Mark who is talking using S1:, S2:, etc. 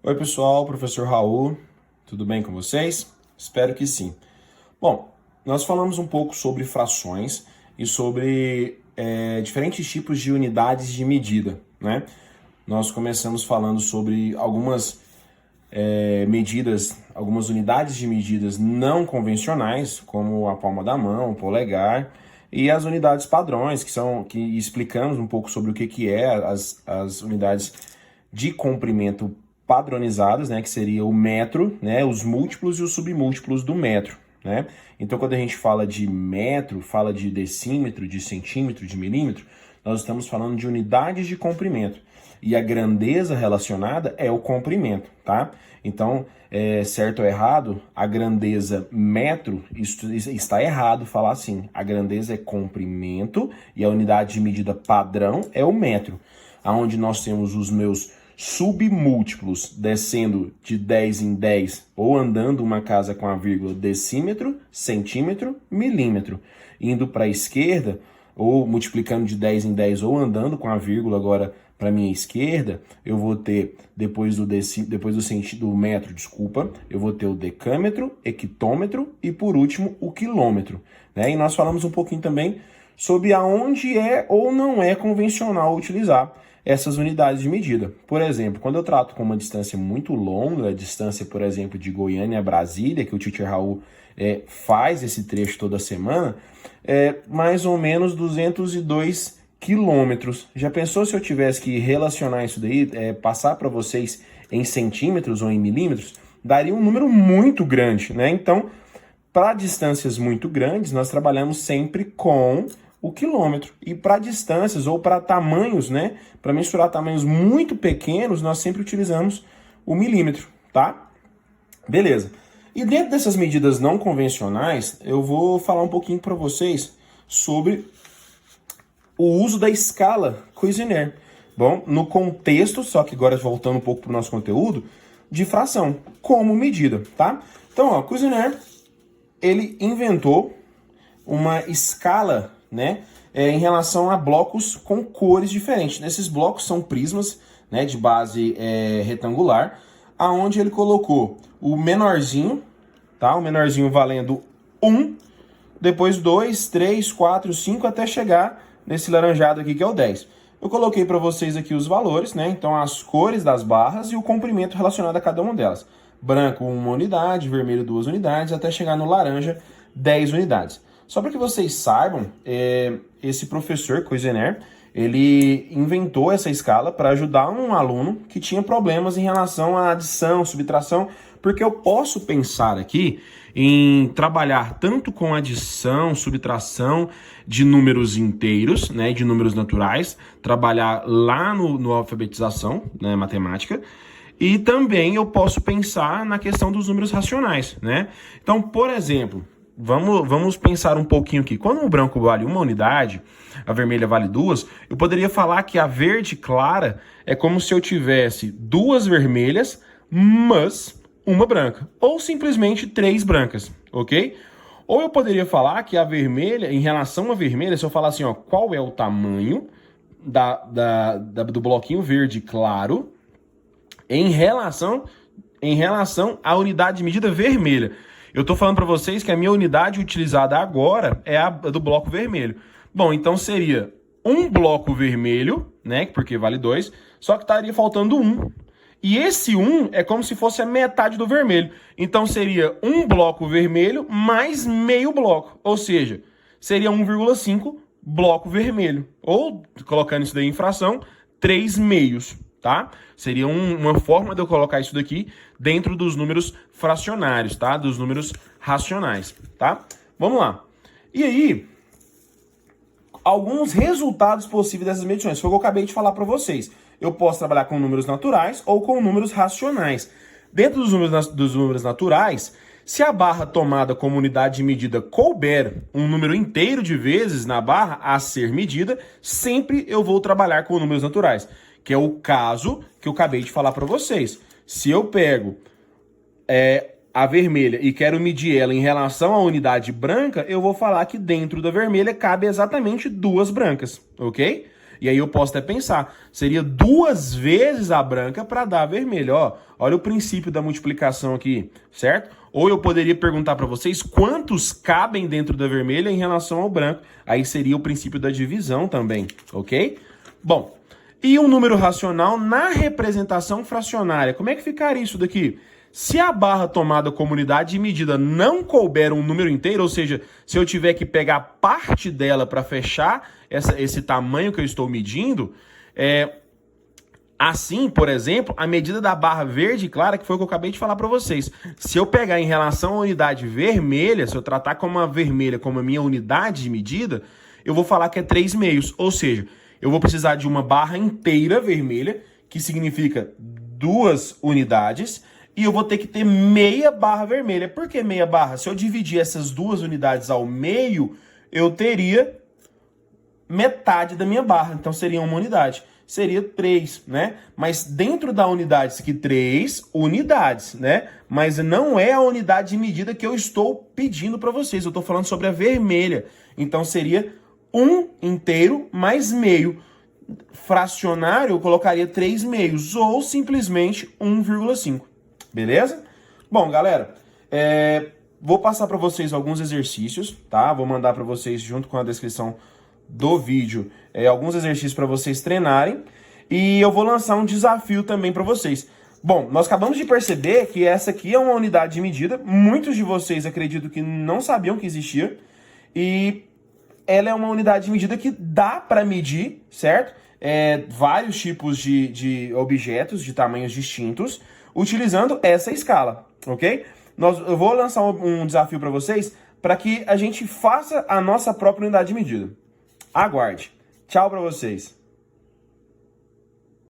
S1: Oi pessoal, professor Raul, tudo bem com vocês? Espero que sim. Bom, nós falamos um pouco sobre frações e sobre diferentes tipos de unidades de medida, né? Nós começamos falando sobre algumas medidas, algumas unidades de medidas não convencionais, como a palma da mão, o polegar, e as unidades padrões, que explicamos um pouco sobre o que é as unidades de comprimento padronizadas, né, que seria o metro, né, os múltiplos e os submúltiplos do metro, né? Então, quando a gente fala de metro, fala de decímetro, de centímetro, de milímetro, nós estamos falando de unidades de comprimento. E a grandeza relacionada é o comprimento, tá? Então, certo ou errado, a grandeza metro, isso está errado falar assim. A grandeza é comprimento e a unidade de medida padrão é o metro, aonde nós temos os meus submúltiplos descendo de 10 em 10 ou andando uma casa com a vírgula decímetro, centímetro, milímetro. Indo para a esquerda, ou multiplicando de 10 em 10 ou andando com a vírgula agora para minha esquerda, eu vou ter, depois do metro, eu vou ter o decâmetro, hectômetro e, por último, o quilômetro, né? E nós falamos um pouquinho também sobre aonde é ou não é convencional utilizar essas unidades de medida. Por exemplo, quando eu trato com uma distância muito longa, a distância, por exemplo, de Goiânia a Brasília, que o Teacher Raul faz esse trecho toda semana, mais ou menos 202 quilômetros. Já pensou se eu tivesse que relacionar isso daí, passar para vocês em centímetros ou em milímetros? Daria um número muito grande, né? Então, para distâncias muito grandes, nós trabalhamos sempre com o quilômetro. E para distâncias ou para tamanhos, né? Para mensurar tamanhos muito pequenos, nós sempre utilizamos o milímetro, tá? Beleza. E dentro dessas medidas não convencionais, eu vou falar um pouquinho para vocês sobre o uso da escala Cuisenaire. Bom, no contexto, só que agora voltando um pouco para o nosso conteúdo, de fração, como medida, tá? Então, ó, Cuisenaire, ele inventou uma escala, né, em relação a blocos com cores diferentes. Esses blocos são prismas, né, de base retangular, aonde ele colocou o menorzinho, tá? O menorzinho valendo 1, depois 2, 3, 4, 5, até chegar nesse laranjado aqui que é o 10. Eu coloquei para vocês aqui os valores, né? Então as cores das barras e o comprimento relacionado a cada uma delas. Branco, 1 unidade, vermelho, 2 unidades, até chegar no laranja, 10 unidades. Só para que vocês saibam, esse professor Cuisenaire, ele inventou essa escala para ajudar um aluno que tinha problemas em relação à adição, subtração, porque eu posso pensar aqui em trabalhar tanto com adição, subtração de números inteiros, né, de números naturais, trabalhar lá no alfabetização, né, matemática, e também eu posso pensar na questão dos números racionais, né? Então, por exemplo, vamos pensar um pouquinho aqui. Quando o branco vale 1 unidade, a vermelha vale 2, eu poderia falar que a verde clara é como se eu tivesse 2 vermelhas, mas uma branca. Ou simplesmente 3 brancas, ok? Ou eu poderia falar que a vermelha, em relação à vermelha, se eu falar assim, ó, qual é o tamanho do bloquinho verde claro em relação à unidade de medida vermelha. Eu estou falando para vocês que a minha unidade utilizada agora é a do bloco vermelho. Bom, então seria um bloco vermelho, né? Porque vale 2, só que estaria faltando 1. E esse 1 é como se fosse a metade do vermelho. Então seria um bloco vermelho mais meio bloco. Ou seja, seria 1,5 bloco vermelho. Ou, colocando isso daí em fração, 3 meios. Tá? Seria uma forma de eu colocar isso daqui dentro dos números fracionários, tá? Dos números racionais, tá? Vamos lá. E aí, alguns resultados possíveis dessas medições. Foi o que eu acabei de falar para vocês. Eu posso trabalhar com números naturais ou com números racionais. Dentro dos números naturais, se a barra tomada como unidade de medida couber um número inteiro de vezes na barra a ser medida, sempre eu vou trabalhar com números naturais, que é o caso que eu acabei de falar para vocês. Se eu pego a vermelha e quero medir ela em relação à unidade branca, eu vou falar que dentro da vermelha cabe exatamente 2 brancas, ok? E aí eu posso até pensar, seria 2 vezes a branca para dar a vermelha. Ó, olha o princípio da multiplicação aqui, certo? Ou eu poderia perguntar para vocês quantos cabem dentro da vermelha em relação ao branco. Aí seria o princípio da divisão também, ok? Bom, e um número racional na representação fracionária. Como é que ficaria isso daqui? Se a barra tomada como unidade de medida não couber um número inteiro, ou seja, se eu tiver que pegar parte dela para fechar esse tamanho que eu estou medindo, assim, por exemplo, a medida da barra verde clara, que foi o que eu acabei de falar para vocês. Se eu pegar em relação à unidade vermelha, se eu tratar como a vermelha como a minha unidade de medida, eu vou falar que é 3/2. Ou seja, eu vou precisar de uma barra inteira vermelha, que significa 2 unidades, e eu vou ter que ter meia barra vermelha. Por que meia barra? Se eu dividir essas 2 unidades ao meio, eu teria metade da minha barra. Então seria uma unidade. Seria 3, né? Mas dentro da unidade, isso aqui 3 unidades, né? Mas não é a unidade de medida que eu estou pedindo para vocês. Eu estou falando sobre a vermelha. Então seria 1 inteiro mais meio. Fracionário eu colocaria 3/2 ou simplesmente 1,5. Beleza? Bom, galera, vou passar para vocês alguns exercícios, tá? Vou mandar para vocês junto com a descrição do vídeo alguns exercícios para vocês treinarem e eu vou lançar um desafio também para vocês. Bom, nós acabamos de perceber que essa aqui é uma unidade de medida, muitos de vocês acredito que não sabiam que existia e ela é uma unidade de medida que dá para medir, certo? Vários tipos de objetos de tamanhos distintos utilizando essa escala, ok? Eu vou lançar um desafio para vocês para que a gente faça a nossa própria unidade de medida. Aguarde. Tchau para vocês.